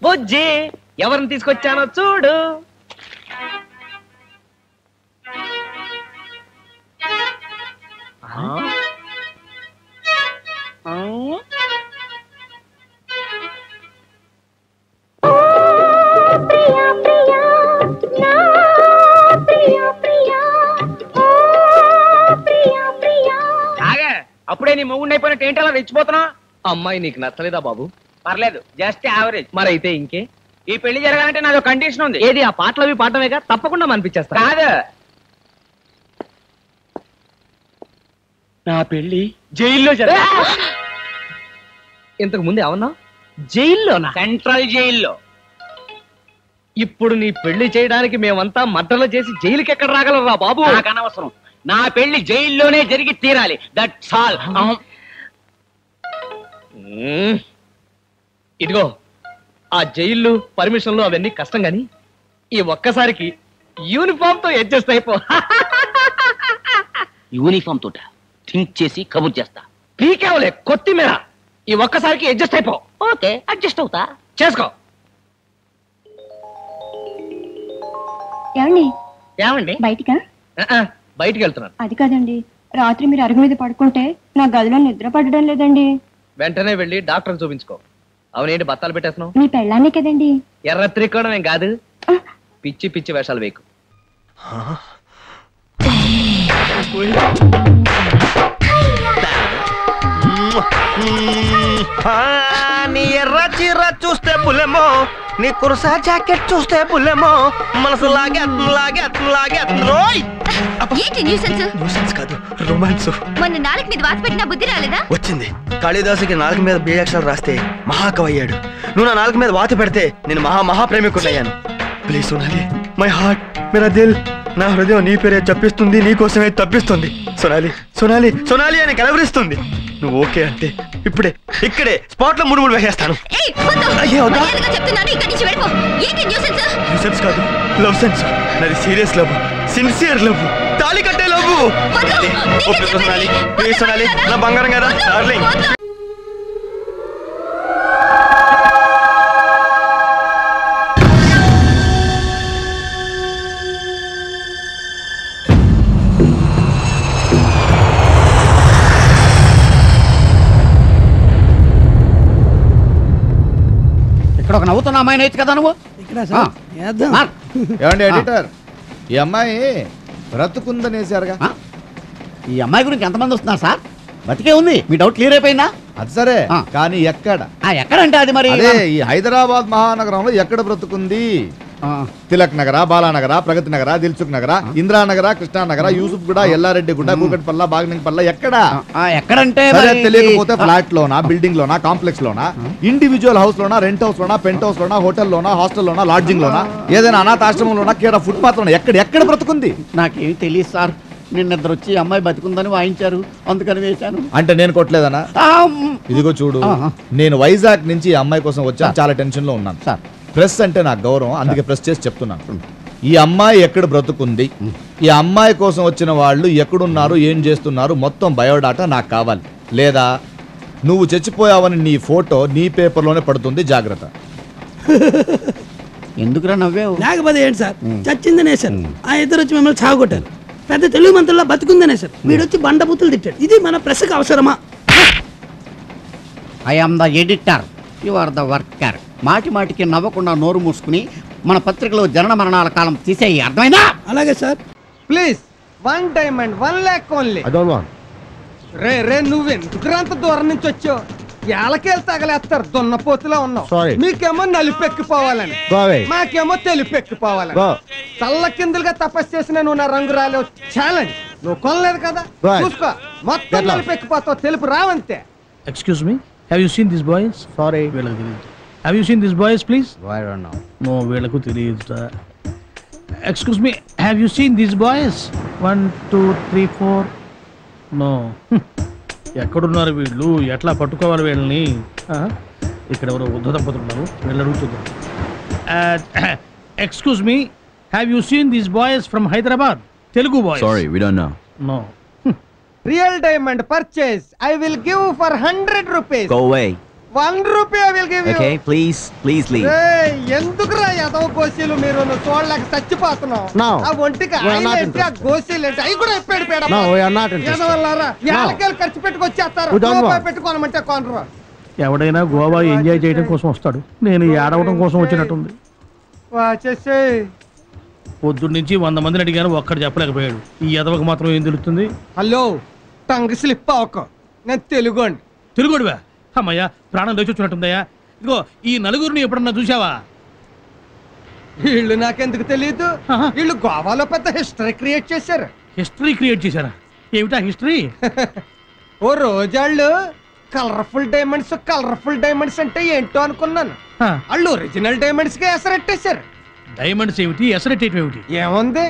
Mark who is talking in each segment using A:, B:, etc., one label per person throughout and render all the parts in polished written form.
A: బుజ్జి ఎవరిని తీసుకొచ్చానో చూడు. అప్పుడే నీ మొగుండి అయిపోయినట్టు ఏంటి అలా రెచ్చిపోతున్నావు? అమ్మాయి నీకు నచ్చలేదా బాబు? పర్లేదు, జస్ట్ యావరేజ్. మరైతే ఇంకే, ఈ పెళ్లి జరగాలంటే నాదో కండిషన్ ఉంది. ఏది? ఆ పాటలు అవి పాడటమేగా, తప్పకుండా అనిపించేస్తా. కాదు, నా పెళ్లి జైల్లో జరగ. ఇంతకు ముందు ఏమన్నా? జైల్లోనా? సెంట్రల్ జైల్లో. ఇప్పుడు నీ పెళ్లి చేయడానికి మేమంతా మద్దలు చేసి జైలుకి ఎక్కడ రాగలరా బాబు? నాకు అనవసరం, నా పెళ్లి జైల్లోనే జరిగి తీరాలి. That's all. ఇదిగో, ఆ జైళ్ళు పర్మిషన్లు అవన్నీ కష్టం గాని ఈ ఒక్కసారికి యూనిఫామ్ తో అడ్జస్ట్ అయిపో.
B: యూనిఫామ్ తోట థింక్ చేసి కబుర్ చేస్తా.
A: పీకేవలే కొత్తిమీర. ఈ ఒక్కసారికి అడ్జస్ట్ అయిపో.
B: ఓకే, అడ్జస్ట్ అవుతా.
A: చేసుకో.
C: ఏమండి?
A: ఏమండి?
C: బయటికా?
A: బయటికి వెళ్తున్నాను.
C: అది కాదండి, రాత్రి మీరు అరుగు మీద పడుకుంటే నా గదిలో నిద్ర పడడం లేదండి.
A: వెంటనే వెళ్ళి డాక్టర్ చూపించుకో. అవునేంటి బత్తాలు పెట్టేస్తున్నావు?
C: మీ పెళ్ళాన్నే కదండి.
A: ఎర్ర త్రికోణం ఏం కాదు. పిచ్చి పిచ్చి వేషాలు వేకు.
D: నీ ఎర్ర చీర చూస్తే పులెమో, నీ కుర్సా జాకెట్ చూస్తే పులెమో, మనసు కాదు రొమాన్స్.
E: మొన్న నాలుగు మీద వాత పెట్టిన బుద్ధి రాలేదా?
D: వచ్చింది. కాళిదాసుకి నాలుగు మీద బీజాక్షరాలు రాస్తే మహాకవి అయ్యాడు. నువ్వు నా నాలుగు మీద వాత పెడితే నేను మహాప్రేమికుడయ్యాను. ప్లీజ్ సోనాలి, మై హార్ట్, మేరా దిల్, నా హృదయం నీ పేరే చెప్పిస్తుంది, నీ కోసమే తప్పిస్తుంది. సోనాలి సోనాలి సోనాలి అని కలవరిస్తుంది. నువ్వు ఓకే అంటే ఇక్కడే స్పాట్ లో మూడు వేసేస్తాను. కాదు, లవ్ సెన్స్. నాది సీరియస్ లవ్, సిన్సియర్ లవ్, తాళి కట్టే లవ్. సోనాలి, ప్లీజ్ సోనాలి, నా బంగారం కదా డార్లింగ్.
F: ఇక్కడ ఒక నవ్వుతున్న అమ్మాయిని అయితే కదా నువ్వు.
G: ఏమండి ఎడిటర్, ఈ అమ్మాయి బ్రతుకుందనేసారుగా.
F: ఈ అమ్మాయి గురించి ఎంతమంది వస్తున్నారు సార్? బతికే ఉంది. మీ డౌట్ క్లియర్ అయిపోయిందా?
G: అది సరే, కానీ ఎక్కడ?
F: ఎక్కడంటే అది మరి
G: ఈ హైదరాబాద్ మహానగరంలో ఎక్కడ బ్రతుకుంది? తిలక్ నగర, బాలానగర, ప్రగతి నగర, దిల్సుఖ్ నగర, ఇంద్రానగర, కృష్ణానగర, యూసుఫ్ గుడ, ఎల్లారెడ్డి గుడ్డ, కూకట్పల్ల, బాగ్నింగ్పల్ల, ఎక్కడ?
F: ఎక్కడంటే
G: తెలియకపోతే ఫ్లాట్ లోనా, బిల్డింగ్ లోనా, కాంప్లెక్స్ లోనా, ఇండివిజువల్ హౌస్ లోనా, రెంట్ హౌస్ లోనా, పెంట్ హౌస్ లోనా, హోటల్ లోనా, హాస్టల్ లోనా, లాడ్జింగ్ లోనా, ఏదైనా అనాథాశ్రమం లోనా, కేడ ఫుట్పాత్ లోనా, ఎక్కడ బ్రతుకుంది?
F: నాకేమి తెలియదు సార్. నిన్నద్దరు వచ్చి అమ్మాయి బతుకుందని వాయించారు, అందుకని వేశాను.
G: అంటే నేను కొట్టలేదనా? ఇదిగో చూడు, నేను వైజాగ్ నుంచి ఈ అమ్మాయి కోసం వచ్చాను. చాలా టెన్షన్ లో ఉన్నాను సార్. ప్రెస్ అంటే నాకు గౌరవం, అందుకే ప్రెస్ చేసి చెప్తున్నాను. ఈ అమ్మాయి ఎక్కడ బ్రతుకుంది, ఈ అమ్మాయి కోసం వచ్చిన వాళ్ళు ఎక్కడున్నారు, ఏం చేస్తున్నారు, మొత్తం బయోడాటా నాకు కావాలి. లేదా నువ్వు చచ్చిపోయావని నీ ఫోటో నీ పేపర్లోనే పడుతుంది, జాగ్రత్త.
F: ఎందుకురా నవ్వావు?
H: లేకపోతే ఏంటి సార్, చచ్చిందనే సార్. ఆ ఇద్దరు వచ్చి మిమ్మల్ని చావగొట్టారు. పెద్ద తెలుగు మంత్రుల్లో బతుకుందనే సార్. వీడొచ్చి బండబూతులు తిట్టాడు. ఇది మన ప్రెస్కి అవసరమా?
F: I am the editor, you are the worker. మాటి మాటికి నవ్వకుండా నోరు మూసుకుని మన పత్రికలో జనన మరణాల కాలం తీసేయి, అర్థమైందా?
H: అలాగే sir.
I: Please, 1 diamond, 1 lakh only. రే నువ్వెందుకురంత దూరం నుంచి వచ్చావు? ఏళ్ళకేళ్ళు తగలేస్తారు, దున్నపోతులా ఉన్నావు. మీకేమో నలుపెక్కిపోవాలని, మాకేమో తెలుపెక్కిపోవాలని. తల్ల కిందులుగా తపస్సు చేసిన నువ్వు నా రంగు రాలేవు. ఛాలెంజ్. నువ్వు కొనలేదు కదా, చూసుకో, మొత్తం నలుపెక్కిపోతావు, తెలుపు రావంతే.
J: Excuse me, have you seen these boys?
G: Sorry.
J: Have you seen these boys, please?
G: I don't know.
J: No, వీళ్ళకు తెలియదు. Excuse me, have you seen these boys? 1, 2, 3, 4. No. ఎక్కడున్నారు వీళ్ళు? ఎట్లా పట్టుకోవాలి వీళ్ళని? ఇక్కడ ఎవరో వృద్ధ దంపతులు ఉన్నారు, వీళ్ళు అడుగుతున్నారు. Excuse me, have you seen these boys from Hyderabad? Telugu boys.
K: Sorry, we don't know.
J: No.
I: Real diamond purchase. I will give for 100 rupees.
K: Go away.
I: 1 rupee will give you.
K: Okay, please leave.
I: ఎందుకురా ఎదవ గోసీలు మీరు చూడలేక చచ్చిపోతున్నావు. ఆ ఒంటికి ఆయిలేంటి ఆ గోసీలేంటి అవి కూడా ఎప్పాడు పేడ. ఎదవల్లారా ఏళ్ళకెళ్ళి ఖర్చు పెట్టుకొచ్చేస్తారు. పెట్టుకోనమంటే కొనరు.
J: ఎవడైనా గోవా ఎంజాయ్ చేయడం కోసం వస్తాడు, నేను ఏడవడం కోసం వచ్చినట్టుంది.
I: వాచేసే
J: పొద్దున్న నుంచి 100 మందిని అడిగాను, ఒక్కడు చెప్పలేకపోయాడు. ఈ ఎదవకు మాత్రం ఏం తెలుస్తుంది?
I: హలో టంగ్ స్లిప్ అవ్వక, నేను తెలుగోండి.
J: తెలుగోడివా? అమ్మయ్యా, ప్రాణం లేచి వచ్చినట్టుందయ్యా. ఇదిగో ఈ నలుగురిని ఎప్పుడన్నా చూసావా?
I: వీళ్ళు నాకెందుకు తెలియదు. వీళ్ళు గోవాలో పెద్ద హిస్టరీ క్రియేట్ చేశారు.
J: హిస్టరీ క్రియేట్ చేశారా? ఏమిటా హిస్టరీ?
I: ఓ రోజాళ్ళు కలర్ఫుల్ డైమండ్స్ అంటే ఏంటో అనుకున్నాను. వాళ్ళు ఒరిజినల్ డైమండ్స్ కి ఎసరెట్టేశారు.
J: డైమండ్స్ ఏమిటి, ఎసరెట్టేయటం ఏమిటి?
I: ఏముంది,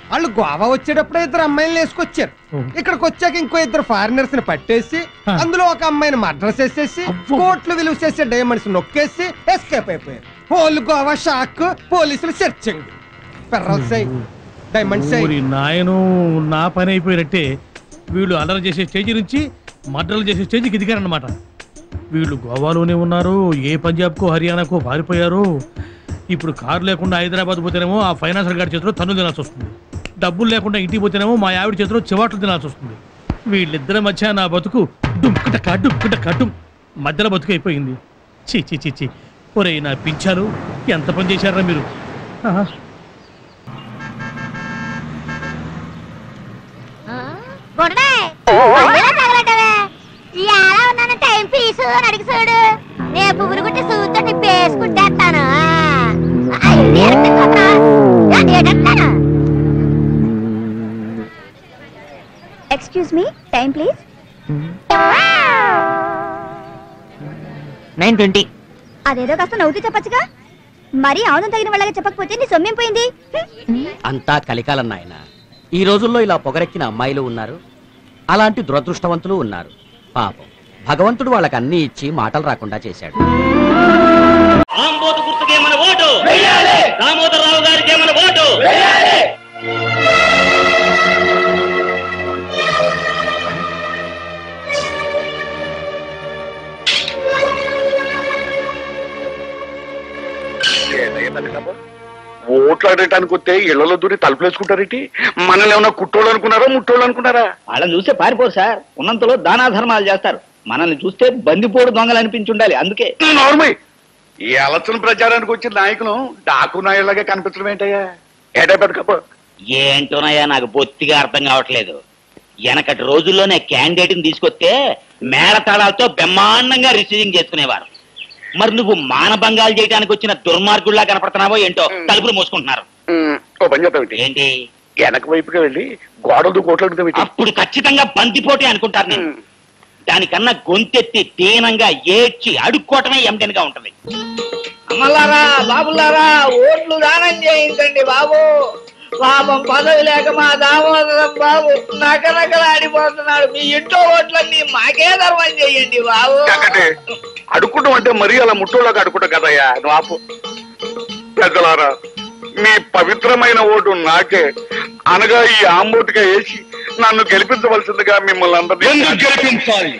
I: వాళ్ళు గోవా వచ్చేటప్పుడు 2 అమ్మాయిలు వేసుకొచ్చారు. ఇక్కడికి వచ్చాక ఇంకో 2 ఫారినర్స్ ని పట్టేసి అందులో ఒక అమ్మాయిని మర్డర్ చేసేసి కోట్లు విలువ చేసే డైమండ్స్ నొక్కేసి ఎస్కేప్ అయిపోయారు. హోల్ గోవా షాక్, పోలీసులు సెర్చింగ్. డైమండ్స్
J: నాయను నా పని అయిపోయినట్టే. వీళ్ళు అల్లరి చేసే స్టేజ్ నుంచి మర్డర్లు చేసే స్టేజ్కి ఎదిగారన్నమాట. వీళ్ళు గోవాలోనే ఉన్నారు, ఏ పంజాబ్కో హర్యానాకో పారిపోయారు. ఇప్పుడు కారు లేకుండా హైదరాబాద్ పోతేనేమో ఆ ఫైనాన్సర్ గారి చేతిలో తన్ను తినాల్సి వస్తుంది. డబ్బులు లేకుండా ఇంటికి పోతేనేమో మా ఆవిడ చేతిలో చివాట్లు తినాల్సి వస్తుంది. వీళ్ళిద్దరి మధ్య నా బతుకు డుమ్ మధ్యలో బతుకు అయిపోయింది. చీ. ఒరే నా పింఛాలు, ఎంత పని చేశారా మీరు?
E: Excuse me, time please.
B: 9:20.
E: అదేదో కాస్త నవ్వుతూ చెప్పచ్చుగా. మరీ ఆనందం తగిన వాళ్ళగా చెప్పకపోతే నీ సొమ్మేం పోయింది?
B: అంతా కలికాలం నాయన. ఈ రోజుల్లో ఇలా పొగరెక్కిన అమ్మాయిలు ఉన్నారు, అలాంటి దురదృష్టవంతులు ఉన్నారు. పాపం భగవంతుడు వాళ్ళకి అన్ని ఇచ్చి మాటలు రాకుండా చేశాడు.
A: దామోదరరావు గారికి మన ఓటు.
L: ఓట్లు ఆడటానికి వస్తే ఇళ్లలో దూరి తలుపులేసుకుంటారేంటి? మనల్ని ఏమన్నా కుట్టోళ్ళు అనుకున్నారా, ముట్టోళ్ళు అనుకున్నారా?
A: వాళ్ళని చూస్తే పారిపోరు సార్, ఉన్నంతలో దానా ధర్మాలు చేస్తారు. మనల్ని చూస్తే బందిపోడు దొంగలు అనిపించి ఉండాలి. అందుకే
L: నార్మల్ ఈ ఎలక్షన్ ప్రచారానికి వచ్చిన నాయకులు డాకు నాయుడులాగా కనిపించడం ఏంటయ్యా? ఏటా పెద్దకప్ప
A: ఏంటోనయ్యా, నాకు బొత్తిగా అర్థం కావట్లేదు. వెనకటి రోజుల్లోనే క్యాండిడేట్ ని తీసుకొస్తే మేళతాళాలతో బ్రహ్మాండంగా రిసీవింగ్ చేసుకునేవారు. మరి నువ్వు మానభంగాలు చేయడానికి వచ్చిన దుర్మార్గుల్లా కనపడుతున్నావో ఏంటో. తలుపులు మోసుకుంటున్నారు.
L: ఓ పని చేద్దాం,
A: ఏంటి
L: వెనక వైపుగా వెళ్ళి గోడలు కోట్లు
A: అప్పుడు ఖచ్చితంగా బందిపోటీ అనుకుంటారు. నేను దానికన్నా గొంతెత్తి దీనంగా ఏడ్చి అడుక్కోవటమే ఎంటెన్గా ఉంటది. అమ్మలారా, బాబులారా, ఓట్లు దానం చేయించండి బాబు. పాపం పదవి లేక మా దామోదరం బాబు నకనకలాడిపోతున్నాడు. మీ ఇంట్లో ఓట్లన్నీ మాకే ధర్మం చేయండి బాబు.
L: అడుక్కుంటాం అంటే మరీ అలా ముట్టోళ్ళగా అడుక్కుంటాం కదయ్యా. నువ్వు ఆపు. పెద్దలారా, మీ పవిత్రమైన ఓటు నాకే అనగా ఈ ఆంబోటుగా వేసి నన్ను గెలిపించవలసిందిగా మిమ్మల్ని అందరినీ
A: గెలిపించాలి.